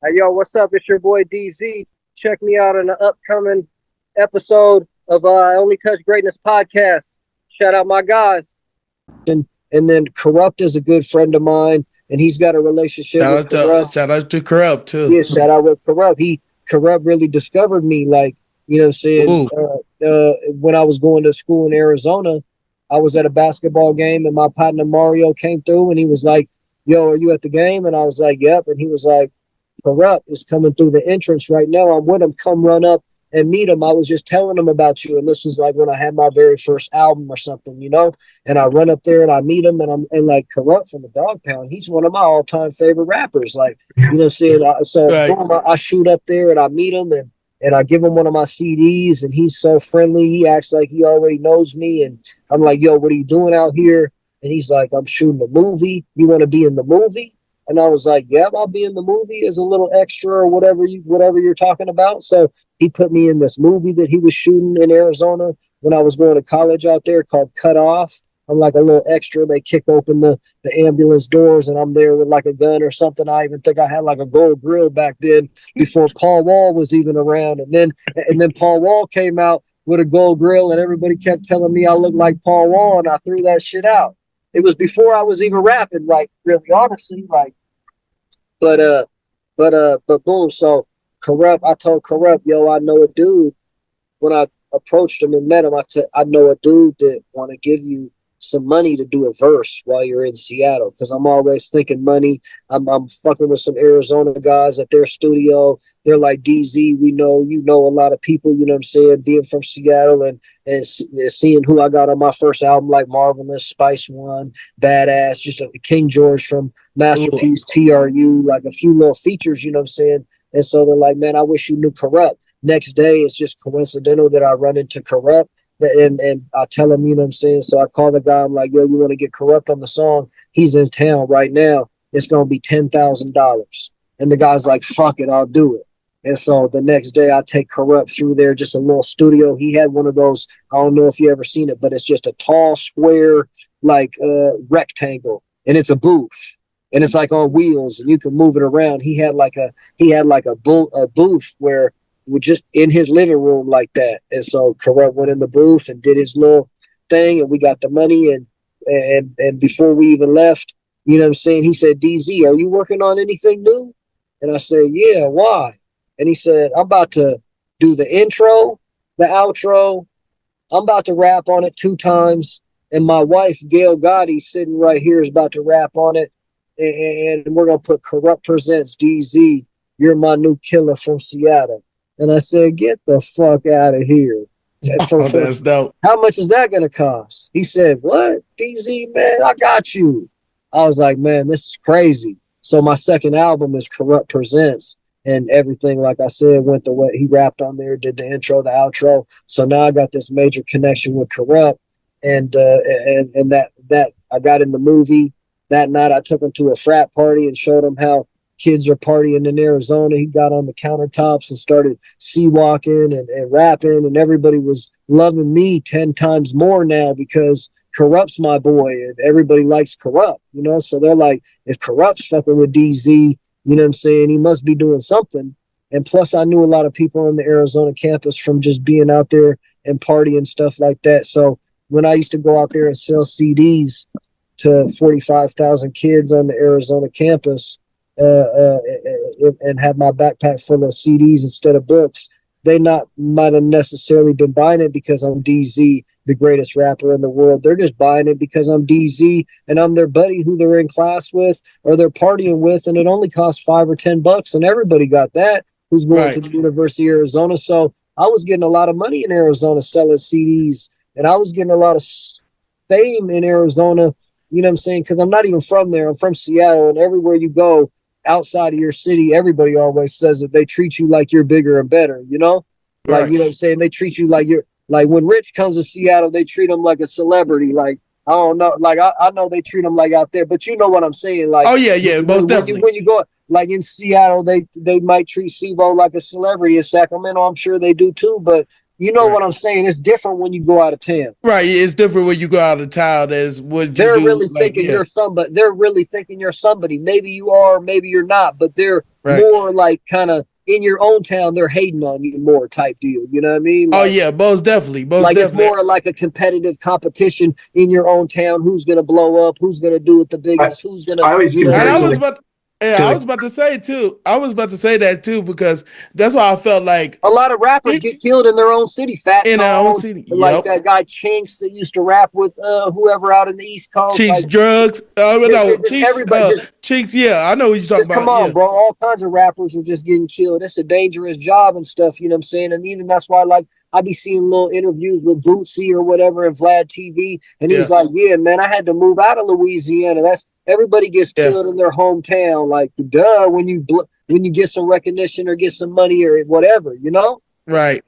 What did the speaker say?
Hey, yo, what's up? It's your boy DZ. Check me out on the upcoming episode of Only Touch Greatness podcast. Shout out my guys. And then Kurupt is a good friend of mine, and he's got a relationship with Kurupt. Shout out to Kurupt Yeah, too. shout out with Kurupt. Kurupt really discovered me, like, you know what I'm saying? Ooh, When I was going to school in Arizona, I was at a basketball game, and my partner Mario came through, and he was like, "Yo, are you at the game?" And I was like, "Yep." And he was like, Kurupt is coming through the entrance right now. I'm with him. Come run up and meet him. I was just telling him about you. And this was like when I had my very first album or something, you know? And I run up there and I meet him, and like Kurupt from the Dog Pound, he's one of my all time favorite rappers. Like, you know what I'm saying? So right. boom, I shoot up there and I meet him, and I give him one of my CDs, and he's so friendly. He acts like he already knows me. And I'm like, "Yo, what are you doing out here?" And he's like, "I'm shooting a movie. You want to be in the movie?" And I was like, "Yeah, I'll be in the movie as a little extra or whatever you're talking about." So he put me in this movie that he was shooting in Arizona when I was going to college out there called Cut Off. I'm like a little extra. They kick open the ambulance doors, and I'm there with like a gun or something. I even think I had like a gold grill back then before Paul Wall was even around. And then Paul Wall came out with a gold grill, and everybody kept telling me I looked like Paul Wall, and I threw that shit out. It was before I was even rapping, like really honestly, like but but boom. So Kurupt, I told Kurupt, "Yo, I know a dude." When I approached him and met him, I said, "I know a dude that want to give you some money to do a verse while you're in Seattle." Because I'm always thinking money. I'm fucking with some Arizona guys at their studio. They're like, "DZ, we know you know a lot of people. You know what I'm saying? Being from Seattle and seeing who I got on my first album, like Marvelous, Spice One, Badass, just a King George from Ooh, Masterpiece, TRU, like a few little features. You know what I'm saying?" And so they're like, "Man, I wish you knew Kurupt." Next day, it's just coincidental that I run into Kurupt, and I tell him, you know what I'm saying? So I call the guy, I'm like, "Yo, you want to get Kurupt on the song? He's in town right now. It's going to be $10,000." And the guy's like, "Fuck it, I'll do it." And so the next day, I take Kurupt through there, just a little studio. He had one of those, I don't know if you ever seen it, but it's just a tall, square, like rectangle, and it's a booth. And it's like on wheels, and you can move it around. He had like a booth where we're just in his living room like that. And so Kurupt went in the booth and did his little thing, and we got the money. And before we even left, you know what I'm saying? He said, "DZ, are you working on anything new?" And I said, "Yeah, why?" And he said, "I'm about to do the intro, the outro. I'm about to rap on it 2 times. And my wife, Gail Gotti, sitting right here, is about to rap on it. And we're going to put Kurupt Presents DZ. You're my new killer from Seattle." And I said, "Get the fuck out of here." oh, that's dope. How much is that going to cost? He said, "What? DZ, man, I got you." I was like, "Man, this is crazy." So my second album is Kurupt Presents, and everything, like I said, went the way he rapped on there, did the intro, the outro. So now I got this major connection with Kurupt, and that I got in the movie that night. I took him to a frat party and showed him how kids are partying in Arizona. He got on the countertops and started sea walking and rapping, and everybody was loving me 10 times more now because Kurupt's my boy, and everybody likes Kurupt, you know? So they're like, if Kurupt's fucking with DZ, you know what I'm saying? He must be doing something. And plus, I knew a lot of people on the Arizona campus from just being out there and party and stuff like that. So when I used to go out there and sell CDs to 45,000 kids on the Arizona campus, and have my backpack full of CDs instead of books, they not might have necessarily been buying it because I'm DZ, the greatest rapper in the world. They're just buying it because I'm DZ and I'm their buddy who they're in class with or they're partying with, and it only costs $5 or $10, and everybody got that who's going to Right. the University of Arizona. So I was getting a lot of money in Arizona selling CDs, and I was getting a lot of fame in Arizona. You know what I'm saying? Because I'm not even from there. I'm from Seattle, and everywhere you go, outside of your city, everybody always says that they treat you like you're bigger and better, you know? Like, you Right. know what I'm saying? They treat you like you're like when Rich comes to Seattle, they treat him like a celebrity. Like, I don't know, like I know they treat him like out there, but you know what I'm saying? Like Oh yeah, yeah, most definitely. when you go like in Seattle, they might treat SIBO like a celebrity. In Sacramento, I'm sure they do too, but you know Right. what I'm saying? It's different when you go out of town. Right. It's different when you go out of town as what you They're do. really Like, thinking yeah. you're somebody. They're really thinking you're somebody. Maybe you are, maybe you're not, but they're Right. more like kind of in your own town, they're hating on you more type deal. You know what I mean? Oh yeah, most definitely, most Like it's definitely. more like a competitive competition in your own town. Who's gonna blow up? Who's gonna do it the biggest? Who's gonna, I always you know what I And compare it I to mean? was like about, yeah, to I like was about to say too. I was about to say that too because that's why I felt like A lot of rappers it get killed in their own city. Fat in our own Tone, city. like Yep. that guy Chinks that used to rap with whoever out in the East Coast. Cheeks, Like drugs. No, just cheeks. everybody, Cheeks. Yeah, I know what you're talking just come about. on, Yeah, bro. All kinds of rappers are just getting killed. It's a dangerous job and stuff. You know what I'm saying? And even that's why, like, I be seeing little interviews with Bootsy or whatever in Vlad TV, and he's yeah, like, "Yeah, man, I had to move out of Louisiana. That's everybody gets yeah. killed in their hometown. Like, duh, when you get some recognition or get some money or whatever, you know." Right.